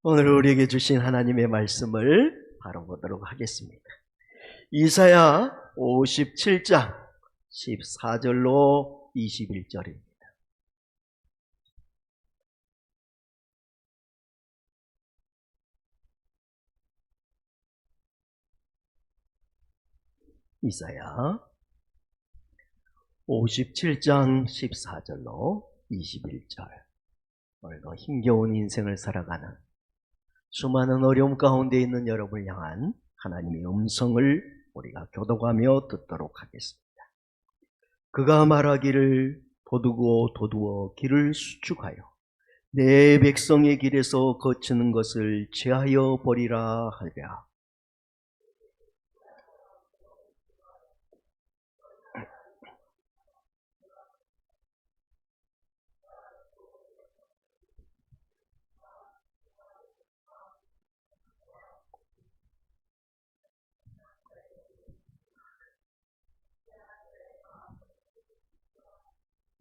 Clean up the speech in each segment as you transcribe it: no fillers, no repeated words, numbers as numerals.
오늘 우리에게 주신 하나님의 말씀을 바로 보도록 하겠습니다. 이사야 57장 14절로 21절입니다. 이사야 57장 14절로 21절. 오늘도 힘겨운 인생을 살아가는 수많은 어려움 가운데 있는 여러분을 향한 하나님의 음성을 우리가 교독하며 듣도록 하겠습니다. 그가 말하기를 도두어 길을 수축하여 내 백성의 길에서 거치는 것을 제하여 버리라 하리라.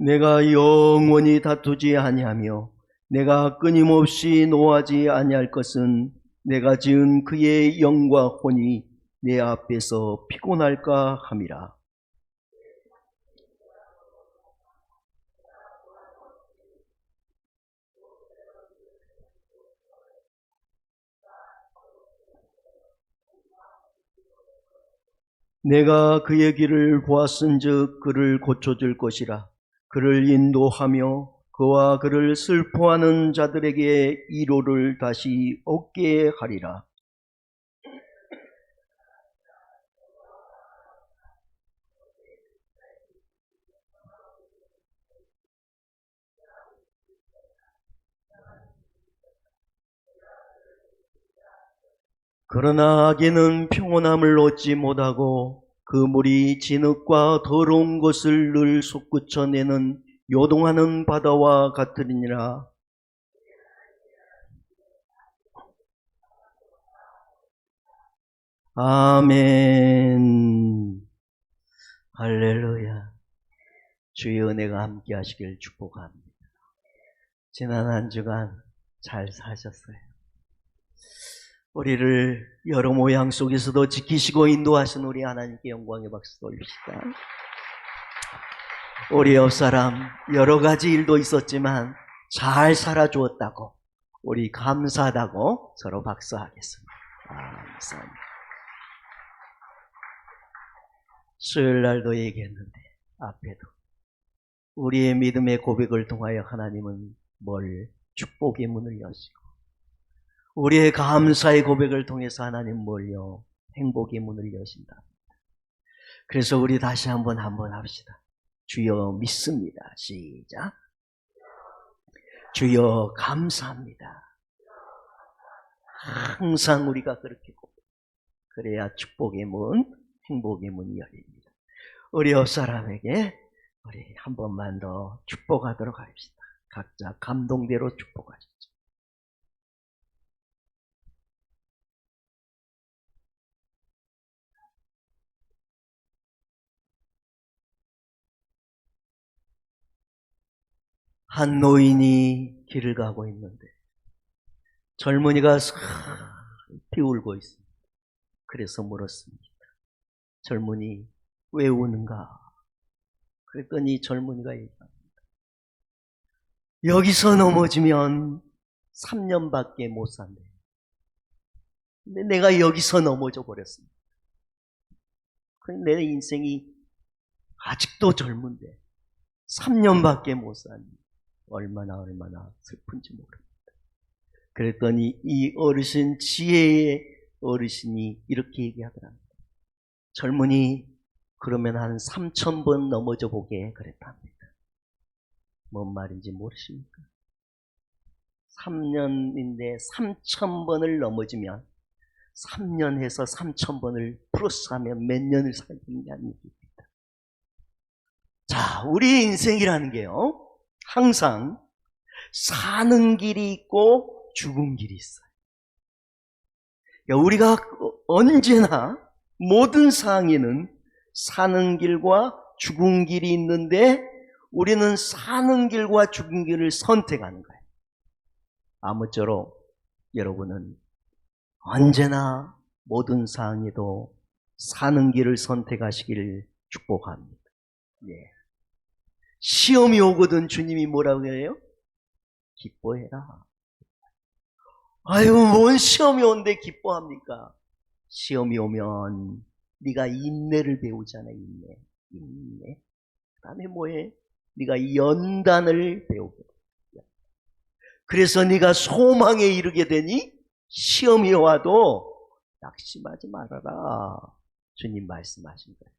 내가 영원히 다투지 아니하며 내가 끊임없이 노하지 아니할 것은 내가 지은 그의 영과 혼이 내 앞에서 피곤할까 함이라. 내가 그의 길을 보았은즉 그를 고쳐줄 것이라. 그를 인도하며 그와 그를 슬퍼하는 자들에게 위로를 다시 얻게 하리라. 그러나 악인은 평온함을 얻지 못하고 그 물이 진흙과 더러운 것을 늘 솟구쳐내는 요동하는 바다와 같으리니라. 아멘. 할렐루야. 주의 은혜가 함께 하시길 축복합니다. 지난 한 주간 잘 사셨어요? 우리를 여러 모양 속에서도 지키시고 인도하신 우리 하나님께 영광의 박수 돌립시다. 우리 옆사람 여러 가지 일도 있었지만 잘 살아주었다고, 우리 감사하다고 서로 박수하겠습니다. 감사합니다. 수요일 날도 얘기했는데 앞에도 우리의 믿음의 고백을 통하여 하나님은 축복의 문을 여시고, 우리의 감사의 고백을 통해서 하나님 뭘요? 행복의 문을 여신다. 그래서 우리 다시 한번 합시다. 주여 믿습니다. 시작. 주여 감사합니다. 항상 우리가 그렇게 고백. 그래야 축복의 문, 행복의 문이 열립니다. 우리 옆사람에게 우리 한 번만 더 축복하도록 합시다. 각자 감동대로 축복하시죠. 한 노인이 길을 가고 있는데 젊은이가 슬피 울고 있습니다. 그래서 물었습니다. 젊은이 왜 우는가? 그랬더니 젊은이가 얘기합니다. 여기서 넘어지면 3년밖에 못 산대. 근데 내가 여기서 넘어져 버렸습니다. 내 인생이 아직도 젊은데 3년밖에 못 사니 얼마나 슬픈지 모릅니다. 그랬더니 이 어르신, 지혜의 어르신이 이렇게 얘기하더랍니다. 젊은이, 그러면 한 3,000번 넘어져 보게 그랬답니다. 뭔 말인지 모르십니까? 3년인데 3,000번을 넘어지면 3년 해서 3,000번을 플러스하면 몇 년을 살겠냐는 얘기입니다. 자, 우리 인생이라는 게요, 항상 사는 길이 있고 죽은 길이 있어요. 우리가 언제나 모든 상황에는 사는 길과 죽은 길이 있는데 우리는 사는 길과 죽은 길을 선택하는 거예요. 아무쪼록 여러분은 언제나 모든 상황에도 사는 길을 선택하시기를 축복합니다. 예. 시험이 오거든 주님이 뭐라고 해요? 기뻐해라. 아유, 뭔 시험이 온데 기뻐합니까? 시험이 오면 네가 인내를 배우잖아. 인내. 그 다음에 뭐해? 네가 연단을 배우게 돼. 그래서 네가 소망에 이르게 되니 시험이 와도 낙심하지 말아라. 주님 말씀하신 거예요.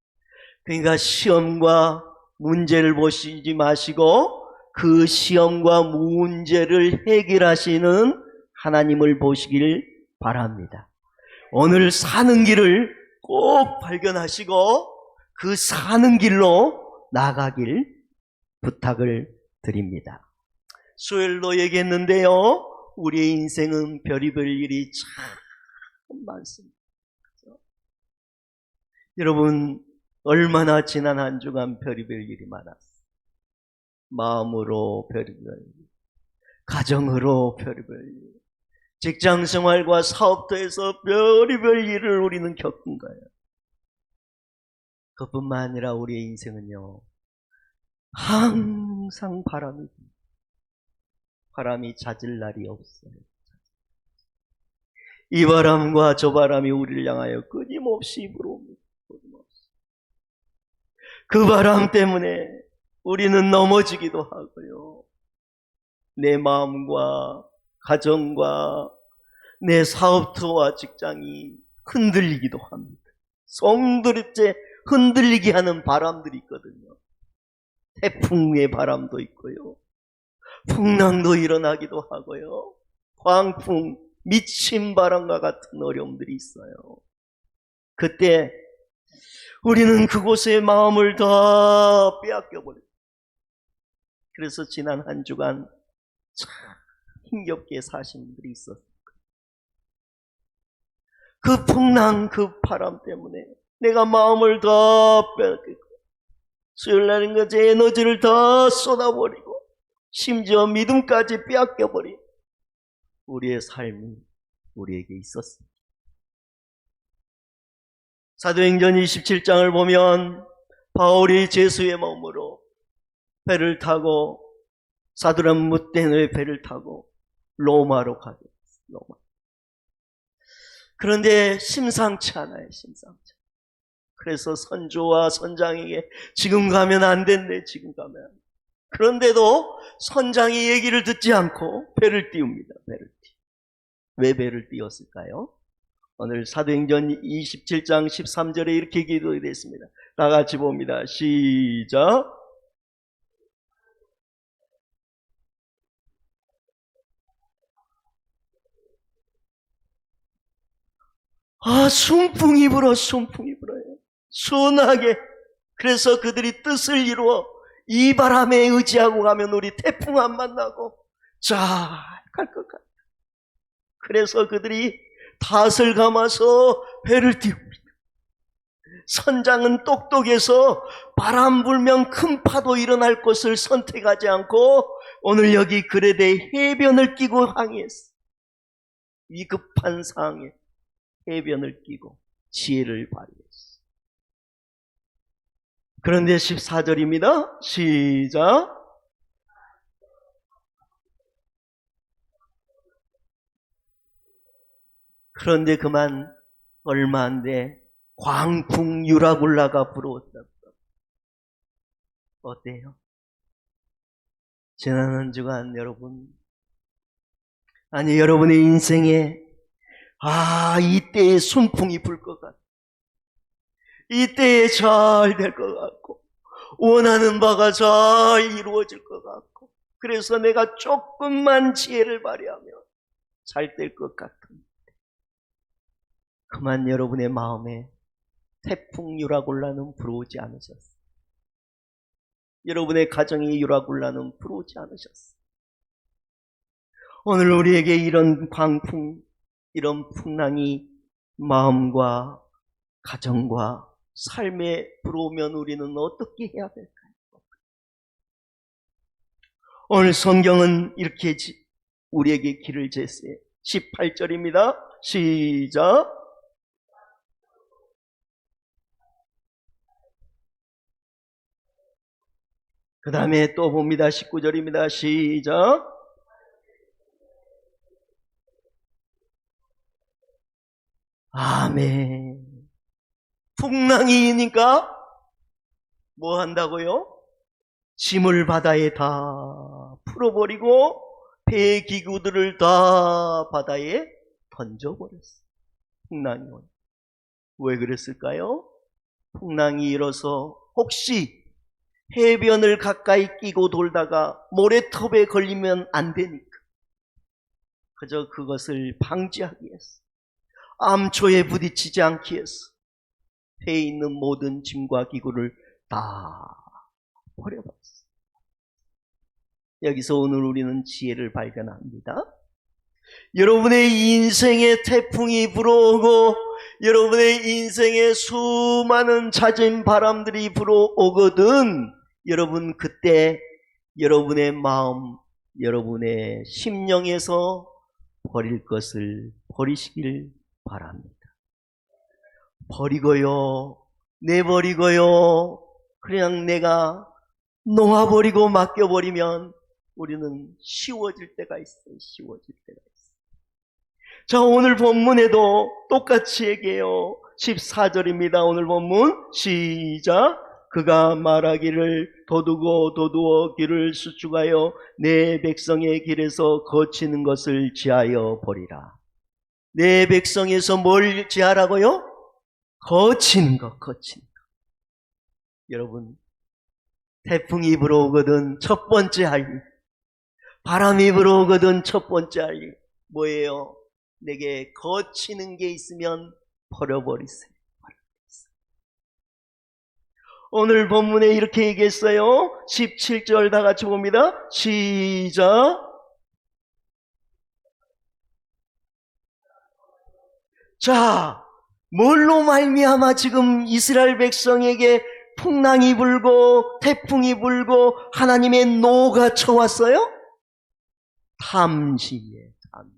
그러니까 시험과 문제를 보시지 마시고 그 시험과 문제를 해결하시는 하나님을 보시길 바랍니다. 오늘 사는 길을 꼭 발견하시고 그 사는 길로 나가길 부탁을 드립니다. 수요일도 얘기했는데요. 우리의 인생은 별의별 일이 참 많습니다. 여러분, 얼마나 지난 한 주간 별의별 일이 많았어요. 마음으로 별의별 일, 가정으로 별의별 일, 직장생활과 사업터에서 별의별 일을 우리는 겪은 거예요. 그뿐만 아니라 우리의 인생은요, 항상 바람이 잦을 날이 없어요. 이 바람과 저 바람이 우리를 향하여 끊임없이 불어옵니다. 그 바람 때문에 우리는 넘어지기도 하고요. 내 마음과 가정과 내 사업터와 직장이 흔들리기도 합니다. 성들이째 흔들리게 하는 바람들이 있거든요. 태풍의 바람도 있고요. 풍랑도 일어나기도 하고요. 광풍, 미친 바람과 같은 어려움들이 있어요. 그때 우리는 그곳에 마음을 다 빼앗겨버려요. 그래서 지난 한 주간 참 힘겹게 사신 분들이 있었어요. 그 풍랑, 그 바람 때문에 내가 마음을 다 빼앗기고 수요일날인 것에 에너지를 다 쏟아버리고 심지어 믿음까지 빼앗겨버린 우리의 삶이 우리에게 있었습니다. 사도행전 27장을 보면 바울이 제수의 몸으로 배를 타고 사드람무떼의 배를 타고 로마로 가게 됐어요. 로마. 그런데 심상치 않아요. 심상치 않아요. 그래서 선조와 선장에게 지금 가면 안 된대. 지금 가면 안 돼. 그런데도 선장이 얘기를 듣지 않고 배를 띄웁니다. 배를 띄. 왜 배를 띄웠을까요? 오늘 사도행전 27장 13절에 이렇게 기록되어 있습니다. 다 같이 봅니다. 시작. 순풍이 불어요. 순하게. 그래서 그들이 뜻을 이루어 이 바람에 의지하고 가면 우리 태풍 안 만나고 잘 갈 것 같아요. 그래서 그들이 닷을 감아서 배를 띄웁니다. 선장은 똑똑해서 바람 불면 큰 파도 일어날 것을 선택하지 않고 오늘 여기 그레데 해변을 끼고 항해했어요. 위급한 상황에 해변을 끼고 지혜를 발휘했어요. 그런데 14절입니다. 시작. 그런데 그만 얼마 안 돼 광풍 유라굴라가 불어왔다. 어때요? 지난 한 주간 여러분의 인생에 이때에 순풍이 불 것 같고 이때에 잘 될 것 같고 원하는 바가 잘 이루어질 것 같고 그래서 내가 조금만 지혜를 발휘하면 잘 될 것 같은 그만 여러분의 마음에 태풍 유라굴라는 불어오지 않으셨어요. 여러분의 가정이 유라굴라는 불어오지 않으셨어요. 오늘 우리에게 이런 광풍, 이런 풍랑이 마음과 가정과 삶에 불어오면 우리는 어떻게 해야 될까요? 오늘 성경은 이렇게 우리에게 길을 제시해 18절입니다. 시작. 그 다음에 또 봅니다. 19절입니다. 시작. 아멘. 풍랑이니까 뭐 한다고요? 짐을 바다에 다 풀어버리고 배 기구들을 다 바다에 던져버렸어요. 풍랑이 오니. 왜 그랬을까요? 풍랑이 일어서 혹시 해변을 가까이 끼고 돌다가 모래톱에 걸리면 안 되니까 그저 그것을 방지하기 위해서, 암초에 부딪히지 않기 위해서 배에 있는 모든 짐과 기구를 다 버려버렸어요. 여기서 오늘 우리는 지혜를 발견합니다. 여러분의 인생에 태풍이 불어오고 여러분의 인생에 수많은 잦은 바람들이 불어오거든 여러분 그때 여러분의 마음, 여러분의 심령에서 버릴 것을 버리시길 바랍니다. 버리고요, 내버리고요, 그냥 내가 놓아버리고 맡겨버리면 우리는 쉬워질 때가 있어요. 쉬워질 때가 있어요. 자, 오늘 본문에도 똑같이 얘기해요. 14절입니다. 오늘 본문 시작. 그가 말하기를 도두고 도두어 길을 수축하여 내 백성의 길에서 거치는 것을 지하여 버리라. 내 백성에서 뭘 지하라고요? 거치는 것, 거치는 것. 여러분, 태풍이 불어오거든 첫 번째 할 일, 바람이 불어오거든 첫 번째 할 일 뭐예요? 내게 거치는 게 있으면 버려버리세요. 오늘 본문에 이렇게 얘기했어요. 17절 다 같이 봅니다. 시작. 자, 뭘로 말미암아 지금 이스라엘 백성에게 풍랑이 불고 태풍이 불고 하나님의 노가 쳐왔어요? 탐심이에요. 탐심.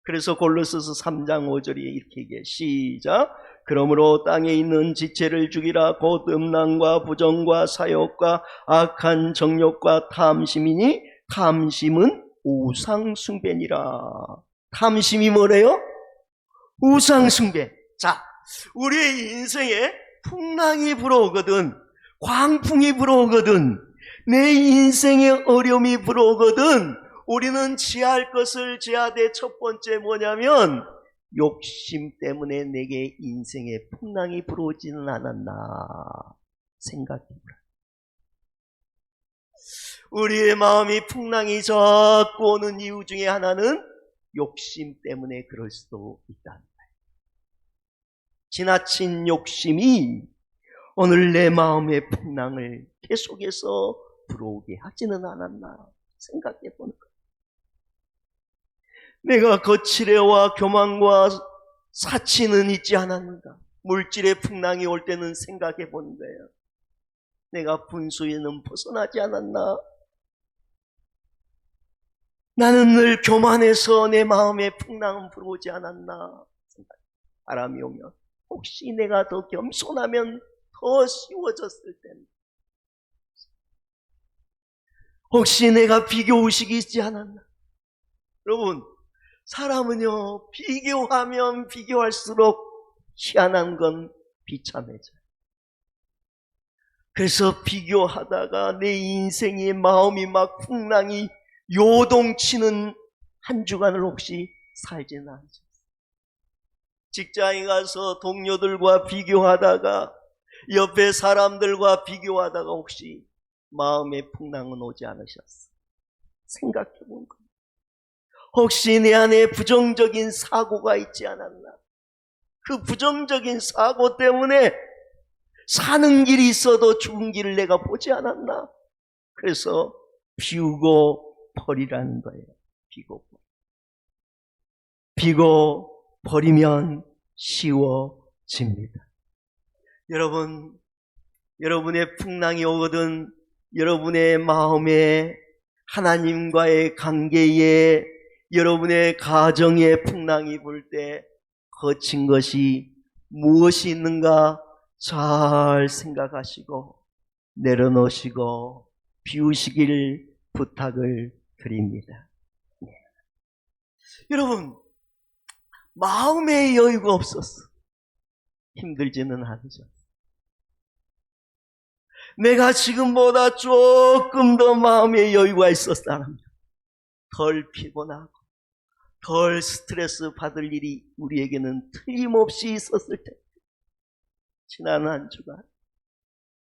그래서 골로새서 3장 5절에 이렇게 얘기해. 시작. 그러므로 땅에 있는 지체를 죽이라. 곧 음란과 부정과 사욕과 악한 정욕과 탐심이니 탐심은 우상숭배니라. 탐심이 뭐래요? 우상숭배. 자, 우리의 인생에 풍랑이 불어오거든, 광풍이 불어오거든, 내 인생에 어려움이 불어오거든 우리는 지할 것을 지하되 첫 번째 뭐냐면 욕심 때문에 내게 인생에 풍랑이 불어오지는 않았나 생각해보라. 우리의 마음이 풍랑이 자꾸 오는 이유 중에 하나는 욕심 때문에 그럴 수도 있다. 지나친 욕심이 오늘 내 마음의 풍랑을 계속해서 불어오게 하지는 않았나 생각해보는 거예요. 내가 거칠애와 교만과 사치는 있지 않았는가. 물질의 풍랑이 올 때는 생각해보는 거예요. 내가 분수에는 벗어나지 않았나. 나는 늘 교만해서 내 마음에 풍랑은 불어오지 않았나. 바람이 오면 혹시 내가 더 겸손하면 더 쉬워졌을 텐데, 혹시 내가 비교의식이 있지 않았나. 여러분, 사람은요 비교하면 비교할수록 희한한 건 비참해져요. 그래서 비교하다가 내 인생의 마음이 막 풍랑이 요동치는 한 주간을 혹시 살지는 않으셨어요? 직장에 가서 동료들과 비교하다가 옆에 사람들과 비교하다가 혹시 마음의 풍랑은 오지 않으셨어요? 생각해 본 거예요. 혹시 내 안에 부정적인 사고가 있지 않았나? 그 부정적인 사고 때문에 사는 길이 있어도 죽은 길을 내가 보지 않았나? 그래서 비우고 버리라는 거예요. 비고 버리면 쉬워집니다. 여러분, 여러분의 풍랑이 오거든 여러분의 마음에 하나님과의 관계에 여러분의 가정에 풍랑이 불 때 거친 것이 무엇이 있는가 잘 생각하시고 내려놓으시고 비우시길 부탁을 드립니다. 여러분, 마음의 여유가 없었어. 힘들지는 않으셨어. 내가 지금보다 조금 더 마음의 여유가 있었다면 덜 피곤하고 덜 스트레스 받을 일이 우리에게는 틀림없이 있었을 텐데, 지난 한 주간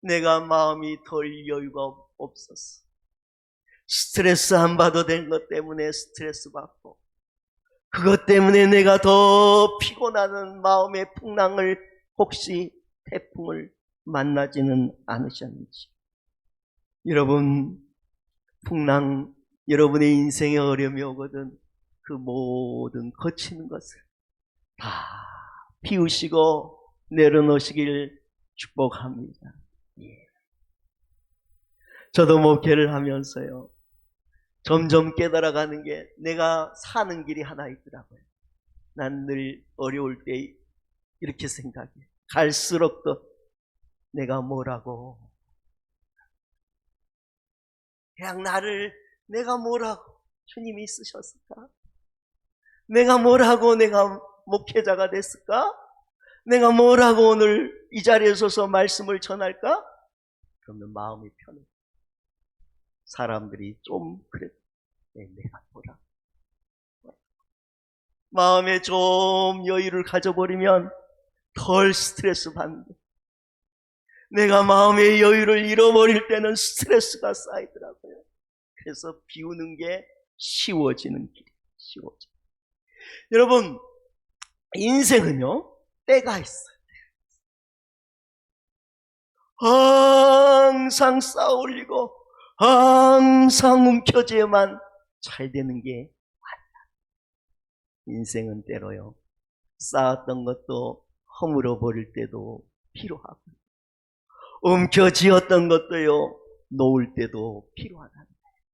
내가 마음이 덜 여유가 없었어. 스트레스 안 받아도 된 것 때문에 스트레스 받고, 그것 때문에 내가 더 피곤하는 마음의 풍랑을 혹시 태풍을 만나지는 않으셨는지. 여러분, 풍랑, 여러분의 인생에 어려움이 오거든 그 모든 거치는 것을 다 비우시고 내려놓으시길 축복합니다. 저도 목회를 하면서요, 점점 깨달아가는 게 내가 사는 길이 하나 있더라고요. 난 늘 어려울 때 이렇게 생각해. 갈수록 더 내가 뭐라고, 그냥 내가 뭐라고 주님이 쓰셨을까? 내가 뭐라고 내가 목회자가 됐을까? 내가 뭐라고 오늘 이 자리에 서서 말씀을 전할까? 그러면 마음이 편해. 사람들이 좀 그래, 내가 뭐라고. 마음에 좀 여유를 가져버리면 덜 스트레스 받는다. 내가 마음의 여유를 잃어버릴 때는 스트레스가 쌓이더라고요. 그래서 비우는 게 쉬워지는 길이에요. 쉬워져. 여러분, 인생은요, 때가 있어요. 항상 쌓아올리고 항상 움켜쥐어만 잘 되는 게 아니야. 인생은 때로요, 쌓았던 것도 허물어 버릴 때도 필요하고, 움켜쥐었던 것도요, 놓을 때도 필요하다.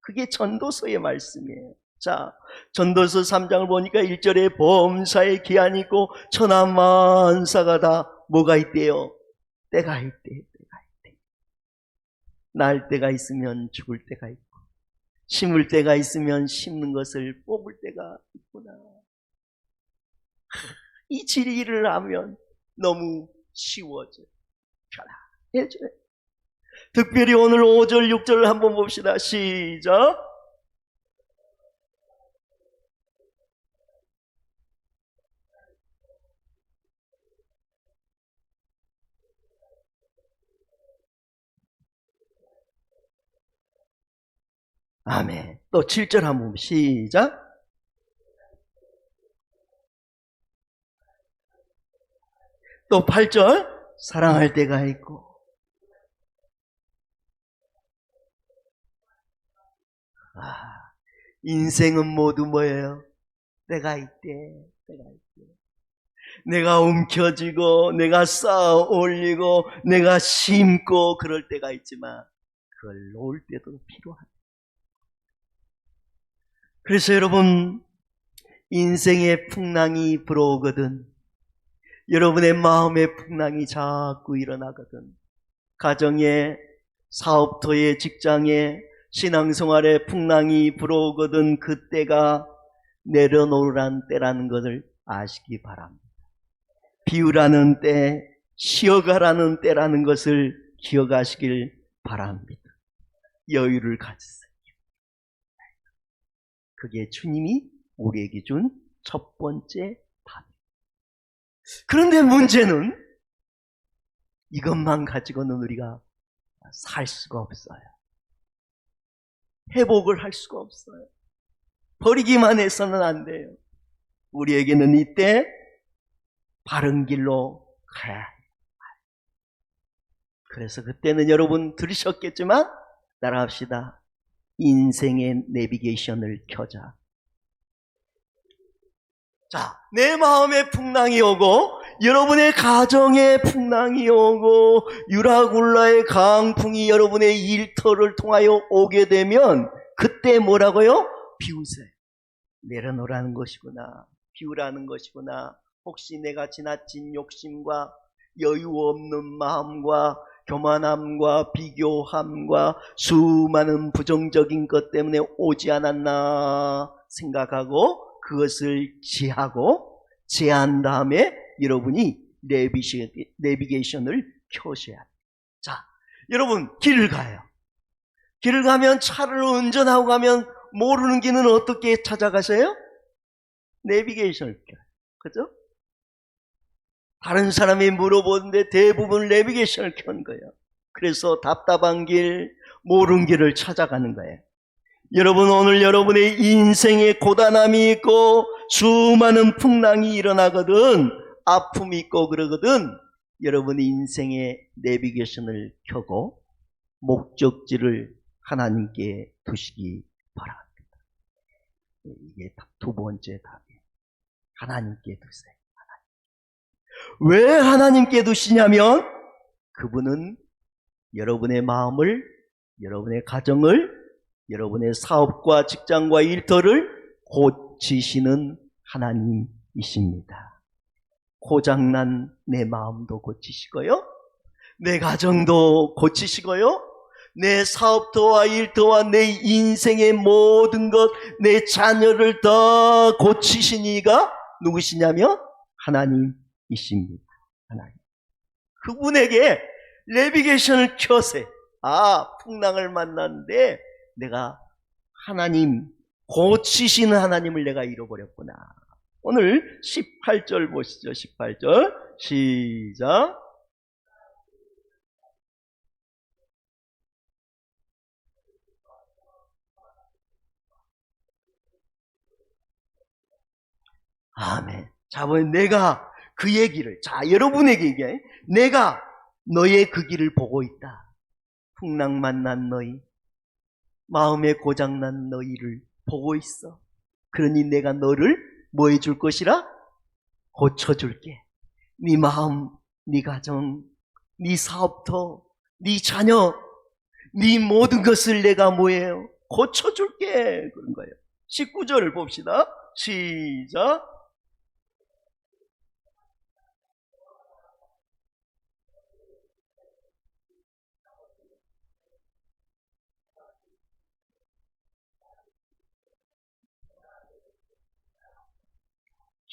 그게 전도서의 말씀이에요. 자, 전도서 3장을 보니까 1절에 범사에 기한이 있고 천하만사가 다 뭐가 있대요? 때가 있대. 때가 있대. 날 때가 있으면 죽을 때가 있고, 심을 때가 있으면 심는 것을 뽑을 때가 있구나. 이 진리를 하면 너무 쉬워져. 편안해져요. 특별히 오늘 5절, 6절을 한번 봅시다. 시작. 아멘. 또 7절 한번 시작. 또 8절. 사랑할 때가 있고. 인생은 모두 뭐예요? 때가 있대. 때가 있대. 내가 움켜쥐고 내가 쌓아 올리고 내가 심고 그럴 때가 있지만 그걸 놓을 때도 필요하다. 그래서 여러분, 인생의 풍랑이 불어오거든, 여러분의 마음의 풍랑이 자꾸 일어나거든, 가정에, 사업터에, 직장에, 신앙생활에 풍랑이 불어오거든, 그때가 내려놓으라는 때라는 것을 아시기 바랍니다. 비우라는 때, 쉬어가라는 때라는 것을 기억하시길 바랍니다. 여유를 가지세요. 그게 주님이 우리에게 준 첫 번째 답이에요. 그런데 문제는 이것만 가지고는 우리가 살 수가 없어요. 회복을 할 수가 없어요. 버리기만 해서는 안 돼요. 우리에게는 이때 바른 길로 가야 해요. 그래서 그때는 여러분 들으셨겠지만 따라합시다. 인생의 내비게이션을 켜자. 자, 내 마음에 풍랑이 오고 여러분의 가정에 풍랑이 오고 유라굴라의 강풍이 여러분의 일터를 통하여 오게 되면 그때 뭐라고요? 비우세요. 내려놓으라는 것이구나. 비우라는 것이구나. 혹시 내가 지나친 욕심과 여유 없는 마음과 교만함과 비교함과 수많은 부정적인 것 때문에 오지 않았나 생각하고 그것을 제한 다음에 여러분이 내비게이션을 켜셔야 돼요. 자, 여러분 길을 가요. 길을 가면 차를 운전하고 가면 모르는 길은 어떻게 찾아가세요? 내비게이션을 켜요. 그죠? 다른 사람이 물어보는데 대부분 내비게이션을 켠 거예요. 그래서 답답한 길, 모르는 길을 찾아가는 거예요. 여러분, 오늘 여러분의 인생에 고단함이 있고 수많은 풍랑이 일어나거든, 아픔이 있고 그러거든, 여러분의 인생에 내비게이션을 켜고 목적지를 하나님께 두시기 바랍니다. 이게 두 번째 답이에요. 하나님께 두세요. 왜 하나님께 두시냐면 그분은 여러분의 마음을, 여러분의 가정을, 여러분의 사업과 직장과 일터를 고치시는 하나님이십니다. 고장난 내 마음도 고치시고요, 내 가정도 고치시고요, 내 사업터와 일터와 내 인생의 모든 것, 내 자녀를 다 고치신 이가 누구시냐면 하나님이십니다. 하나님. 그분에게 내비게이션을 켜세요. 아, 풍랑을 만났는데 내가 하나님, 고치시는 하나님을 내가 잃어버렸구나. 오늘 18절 보시죠. 18절 시작. 아멘. 자, 내가 그 얘기를, 자, 여러분에게 얘기해. 내가 너의 그 길을 보고 있다. 풍랑 만난 너희, 마음에 고장난 너희를 보고 있어. 그러니 내가 너를 뭐 해줄 것이라? 고쳐줄게. 네 마음, 네 가정, 네 사업터, 네 자녀, 네 모든 것을 내가 뭐예요? 고쳐줄게. 그런 거예요. 19절을 봅시다. 시작.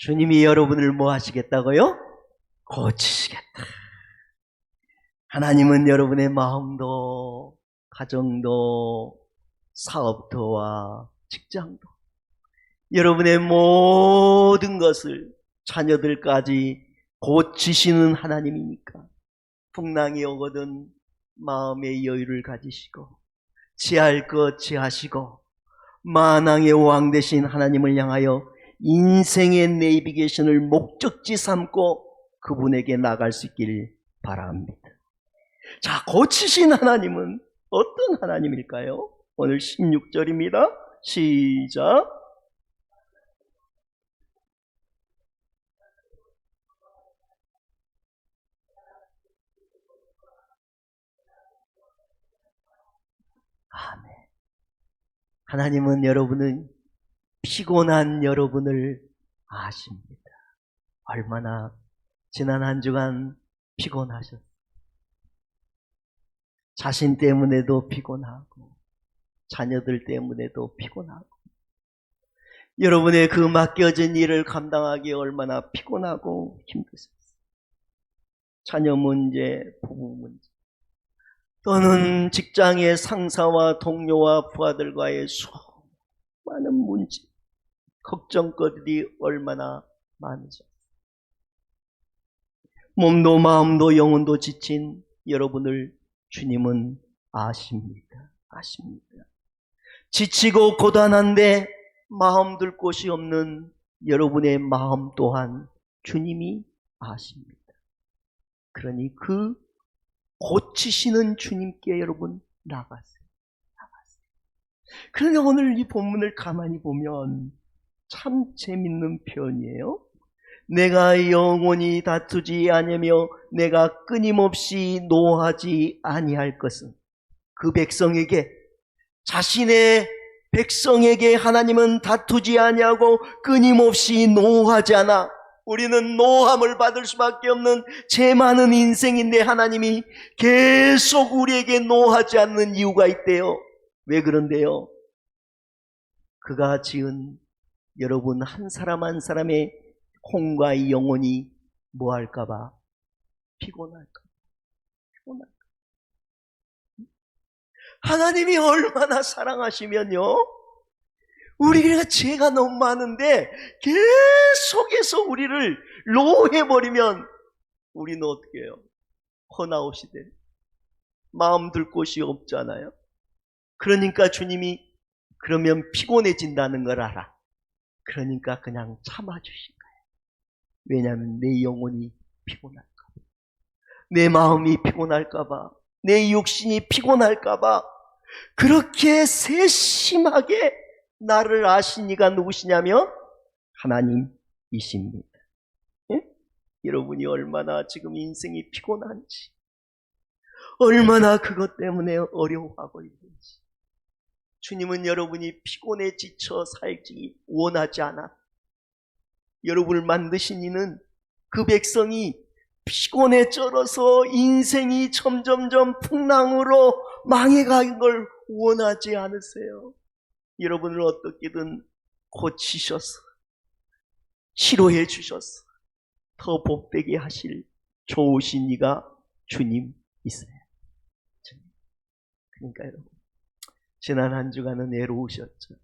주님이 여러분을 뭐 하시겠다고요? 고치시겠다. 하나님은 여러분의 마음도, 가정도, 사업도와 직장도, 여러분의 모든 것을, 자녀들까지 고치시는 하나님이니까 풍랑이 오거든 마음의 여유를 가지시고 지할 것 지하시고 만왕의 왕 되신 하나님을 향하여 인생의 내비게이션을 목적지 삼고 그분에게 나갈 수 있길 바랍니다. 자, 고치신 하나님은 어떤 하나님일까요? 오늘 16절입니다. 시작. 아멘. 하나님은 여러분은 피곤한 여러분을 아십니다. 얼마나 지난 한 주간 피곤하셨어요. 자신 때문에도 피곤하고 자녀들 때문에도 피곤하고 여러분의 그 맡겨진 일을 감당하기 얼마나 피곤하고 힘드셨어요. 자녀 문제, 부부 문제, 또는 직장의 상사와 동료와 부하들과의 수많은 문제, 걱정거리들이 얼마나 많으죠. 몸도 마음도 영혼도 지친 여러분을 주님은 아십니다. 아십니다. 지치고 고단한데 마음 둘 곳이 없는 여러분의 마음 또한 주님이 아십니다. 그러니 그 고치시는 주님께 여러분 나가세요. 나가세요. 그러나 오늘 이 본문을 가만히 보면 참 재밌는 표현이에요. 내가 영원히 다투지 아니하며 내가 끊임없이 노하지 아니할 것은, 그 백성에게, 자신의 백성에게 하나님은 다투지 아니하고 끊임없이 노하지 않아. 우리는 노함을 받을 수밖에 없는 죄 많은 인생인데 하나님이 계속 우리에게 노하지 않는 이유가 있대요. 왜 그런데요? 그가 지은 여러분 한 사람 한 사람의 콩과 영혼이 뭐 할까봐? 피곤할까? 하나님이 얼마나 사랑하시면요, 우리가 죄가 너무 많은데 계속해서 우리를 노해버리면 우리는 어떻게 해요? 허나오시대. 마음 둘 곳이 없잖아요. 그러니까 주님이 그러면 피곤해진다는 걸 알아. 그러니까 그냥 참아주신 거예요. 왜냐하면 내 영혼이 피곤할까 봐, 내 마음이 피곤할까 봐, 내 육신이 피곤할까 봐 그렇게 세심하게 나를 아신 이가 누구시냐면 하나님이십니다. 예? 여러분이 얼마나 지금 인생이 피곤한지, 얼마나 그것 때문에 어려워하고 있는지. 주님은 여러분이 피곤에 지쳐 살기 원하지 않아. 여러분을 만드신 이는 그 백성이 피곤에 쩔어서 인생이 점점점 풍랑으로 망해가는 걸 원하지 않으세요. 여러분을 어떻게든 고치셔서 치료해 주셔서 더 복되게 하실 좋으신 이가 주님이세요. 그러니까 여러분, 지난 한 주간은 외로우셨죠.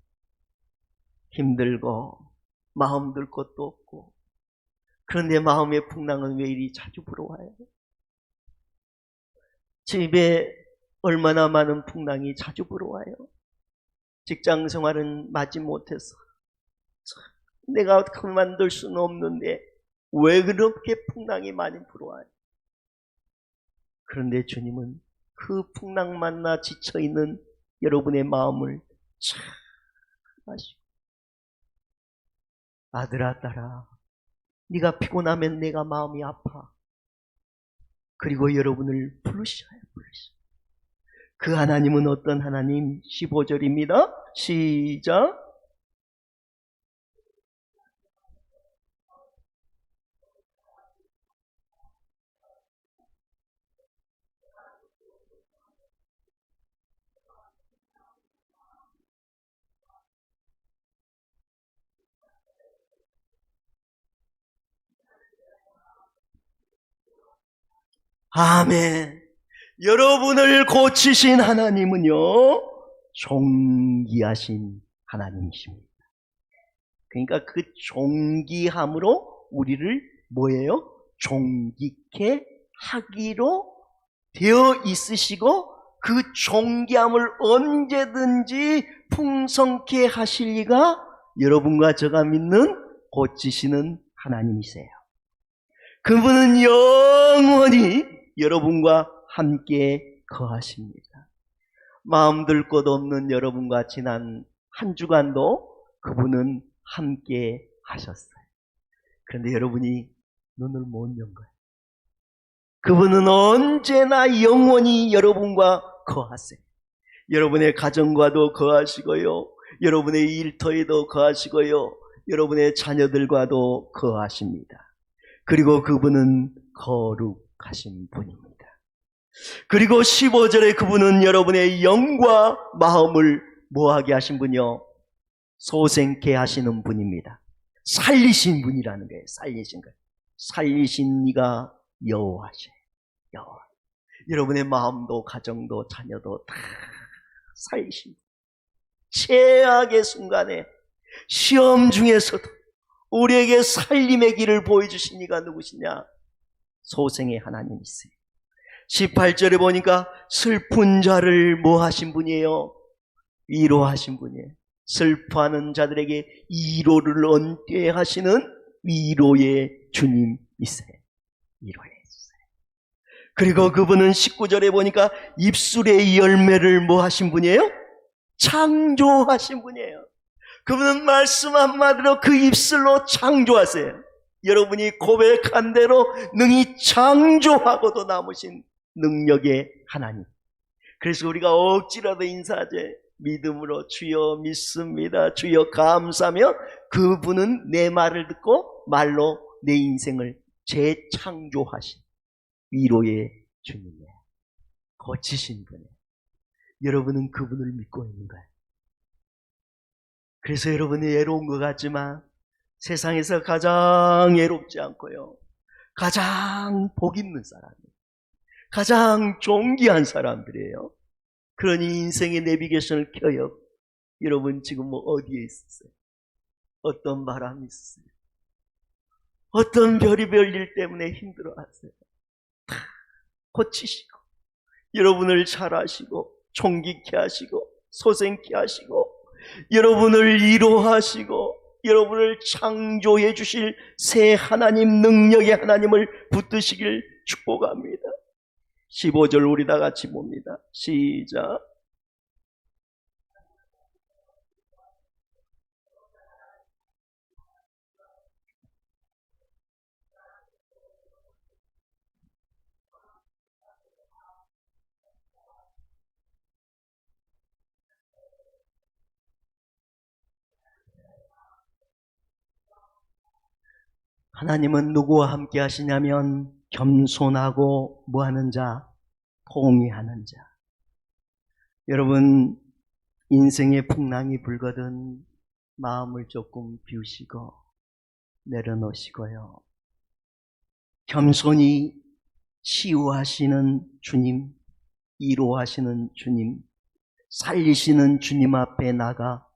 힘들고 마음 둘 것도 없고. 그런데 마음의 풍랑은 왜 이리 자주 불어와요? 집에 얼마나 많은 풍랑이 자주 불어와요. 직장 생활은 마지 못해서 내가 그만둘 수는 없는데 왜 그렇게 풍랑이 많이 불어와요? 그런데 주님은 그 풍랑 만나 지쳐있는 여러분의 마음을 잘 아시고, 아들아 딸아, 네가 피곤하면 내가 마음이 아파. 그리고 여러분을 부르셔요. 그 하나님은 어떤 하나님? 15절입니다. 시작. 아멘. 여러분을 고치신 하나님은요, 존귀하신 하나님이십니다. 그러니까 그 존귀함으로 우리를 뭐예요? 존귀케 하기로 되어 있으시고, 그 존귀함을 언제든지 풍성케 하실 리가 여러분과 제가 믿는 고치시는 하나님이세요. 그분은 영원히 여러분과 함께 거하십니다. 마음 들 곳 없는 여러분과 지난 한 주간도 그분은 함께 하셨어요. 그런데 여러분이 눈을 못 연 거예요. 그분은 언제나 영원히 여러분과 거하세요. 여러분의 가정과도 거하시고요, 여러분의 일터에도 거하시고요, 여러분의 자녀들과도 거하십니다. 그리고 그분은 거룩하신 분입니다. 그리고 15절에 그분은 여러분의 영과 마음을 뭐하게 하신 분이요? 소생케 하시는 분입니다. 살리신 분이라는 거예요. 살리신 거예요. 살리신 이가 여호와시에요. 여호와. 여러분의 마음도 가정도 자녀도 다 살리신 분. 최악의 순간에 시험 중에서도 우리에게 살림의 길을 보여주신 이가 누구시냐? 소생의 하나님이세요. 18절에 보니까 슬픈 자를 뭐 하신 분이에요? 위로하신 분이에요. 슬퍼하는 자들에게 위로를 얻게 하시는 위로의 주님이세요. 위로해 주세요. 그리고 그분은 19절에 보니까 입술의 열매를 뭐 하신 분이에요? 창조하신 분이에요. 그분은 말씀 한마디로 그 입술로 창조하세요. 여러분이 고백한 대로 능히 창조하고도 남으신 능력의 하나님. 그래서 우리가 억지라도 인사하지, 믿음으로 주여 믿습니다, 주여 감사하면 그분은 내 말을 듣고 말로 내 인생을 재창조하신 위로의 주님이에요. 고치신 분이에요. 여러분은 그분을 믿고 있는 거예요. 그래서 여러분이 외로운 것 같지만 세상에서 가장 외롭지 않고요, 가장 복 있는 사람이에요. 가장 존귀한 사람들이에요. 그러니 인생의 내비게이션을 켜요. 여러분 지금 뭐 어디에 있으세요? 어떤 바람이 있으세요? 어떤 별의별 일 때문에 힘들어하세요? 다 고치시고 여러분을 잘하시고 존귀케 하시고 소생케 하시고 여러분을 위로하시고 여러분을 창조해 주실 새 하나님, 능력의 하나님을 붙드시길 축복합니다. 15절 우리 다 같이 봅니다. 시작. 하나님은 누구와 함께 하시냐면 겸손하고 뭐하는 자? 통의하는 자. 여러분 인생의 풍랑이 불거든 마음을 조금 비우시고 내려놓으시고요, 겸손히 치유하시는 주님, 위로하시는 주님, 살리시는 주님 앞에 나가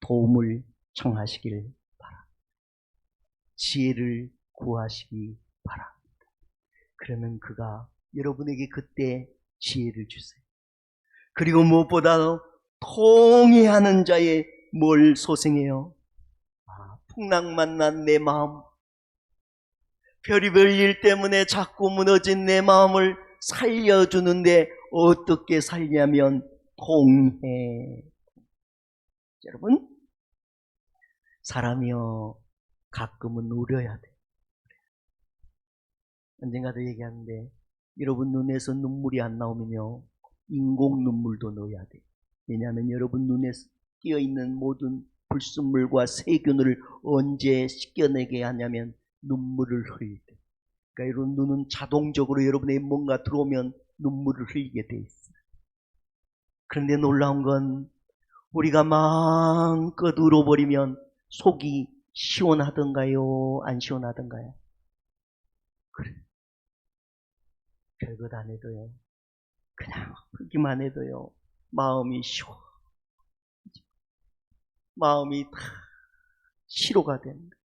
도움을 청하시길 바랍니다. 지혜를 구하시기 바랍니다. 그러면 그가 여러분에게 그때 지혜를 주세요. 그리고 무엇보다 통의하는 자의 뭘 소생해요? 풍랑 만난 내 마음, 별의별 일 때문에 자꾸 무너진 내 마음을 살려주는데 어떻게 살냐면 통해. 여러분, 사람이요 가끔은 울어야 돼. 언젠가도 얘기하는데 여러분 눈에서 눈물이 안 나오면요 인공 눈물도 넣어야 돼. 왜냐하면 여러분 눈에 끼어있는 모든 불순물과 세균을 언제 씻겨내게 하냐면 눈물을 흘릴 때. 그러니까 여러분 눈은 자동적으로 여러분의 뭔가 들어오면 눈물을 흘리게 돼 있어요. 그런데 놀라운 건 우리가 마음껏 울어버리면 속이 시원하던가요? 안 시원하던가요? 그래. 별것 안 해도요, 그냥 그기만 해도요 마음이 시원, 마음이 다 치료가 됩니다.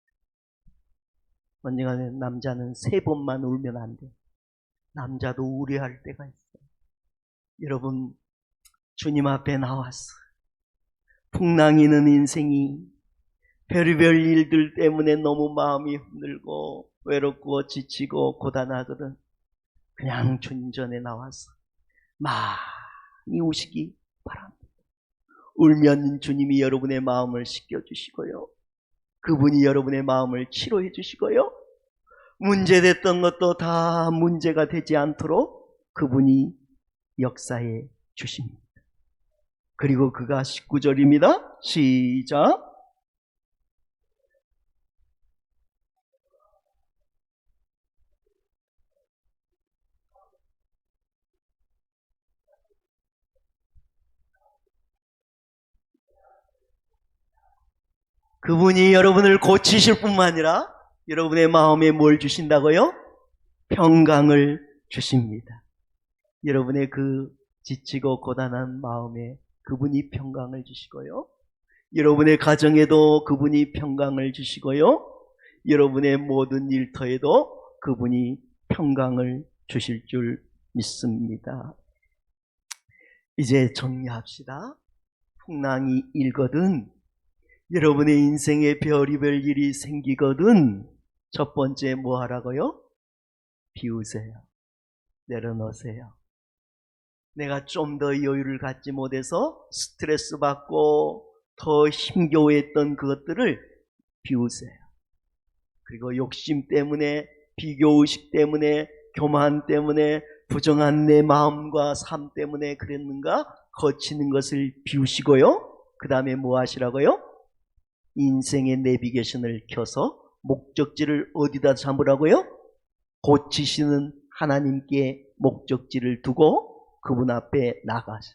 언젠가 남자는 3번만 울면 안 돼. 남자도 우려할 때가 있어요. 여러분 주님 앞에 나와서 풍랑이는 인생이 별의별 일들 때문에 너무 마음이 힘들고 외롭고 지치고 고단하거든. 그냥 주님 전에 나와서 많이 우시기 바랍니다. 울면 주님이 여러분의 마음을 씻겨주시고요, 그분이 여러분의 마음을 치료해 주시고요, 문제됐던 것도 다 문제가 되지 않도록 그분이 역사해 주십니다. 그리고 그가 19절입니다. 시작. 그분이 여러분을 고치실 뿐만 아니라 여러분의 마음에 뭘 주신다고요? 평강을 주십니다. 여러분의 그 지치고 고단한 마음에 그분이 평강을 주시고요, 여러분의 가정에도 그분이 평강을 주시고요, 여러분의 모든 일터에도 그분이 평강을 주실 줄 믿습니다. 이제 정리합시다. 풍랑이 일거든, 여러분의 인생에 별의별 일이 생기거든 첫 번째 뭐 하라고요? 비우세요. 내려놓으세요. 내가 좀 더 여유를 갖지 못해서 스트레스 받고 더 힘겨워했던 그것들을 비우세요. 그리고 욕심 때문에, 비교의식 때문에, 교만 때문에, 부정한 내 마음과 삶 때문에 그랬는가? 거치는 것을 비우시고요. 그 다음에 뭐 하시라고요? 인생의 내비게이션을 켜서 목적지를 어디다 잡으라고요? 고치시는 하나님께 목적지를 두고 그분 앞에 나가서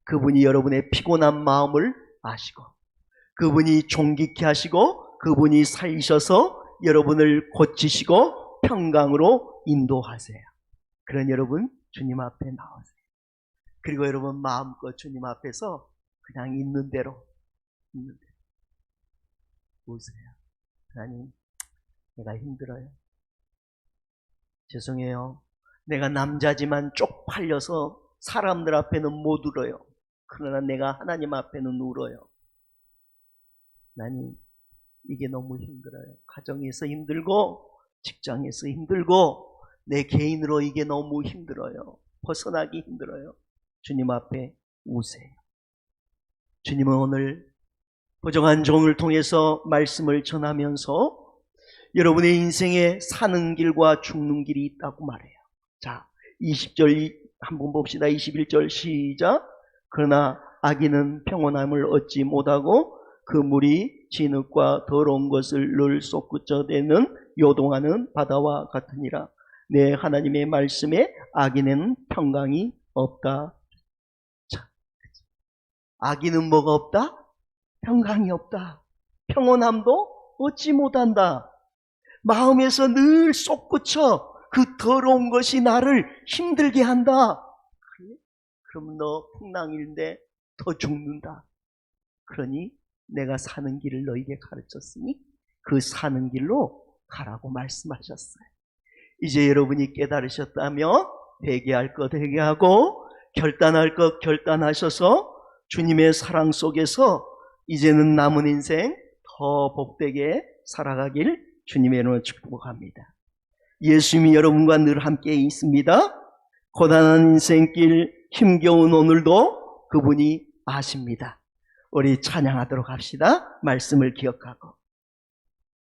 그분이 여러분의 피곤한 마음을 아시고 그분이 존귀케 하시고 그분이 살리셔서 여러분을 고치시고 평강으로 인도하세요. 그런 여러분 주님 앞에 나오세요. 그리고 여러분 마음껏 주님 앞에서 그냥 있는 대로 우세요. 하나님, 내가 힘들어요. 죄송해요. 내가 남자지만 쪽팔려서 사람들 앞에는 못 울어요. 그러나 내가 하나님 앞에는 울어요. 하나님, 이게 너무 힘들어요. 가정에서 힘들고 직장에서 힘들고 내 개인으로 이게 너무 힘들어요. 벗어나기 힘들어요. 주님 앞에 우세요. 주님은 오늘 보정한 종을 통해서 말씀을 전하면서 여러분의 인생에 사는 길과 죽는 길이 있다고 말해요. 자, 20절 한번 봅시다. 21절 시작. 그러나 악인은 평온함을 얻지 못하고 그 물이 진흙과 더러운 것을 늘 솟구쳐대는 요동하는 바다와 같으니라. 내 하나님의 말씀에 악인은 평강이 없다. 자, 악인은 뭐가 없다? 평강이 없다. 평온함도 얻지 못한다. 마음에서 늘 솟구쳐 그 더러운 것이 나를 힘들게 한다. 그럼 너 풍랑일인데 더 죽는다. 그러니 내가 사는 길을 너에게 가르쳤으니 그 사는 길로 가라고 말씀하셨어요. 이제 여러분이 깨달으셨다면 회개할 것 회개하고 결단할 것 결단하셔서 주님의 사랑 속에서 이제는 남은 인생 더 복되게 살아가길 주님의 이름으로 축복합니다. 예수님이 여러분과 늘 함께 있습니다. 고단한 인생길 힘겨운 오늘도 그분이 아십니다. 우리 찬양하도록 합시다. 말씀을 기억하고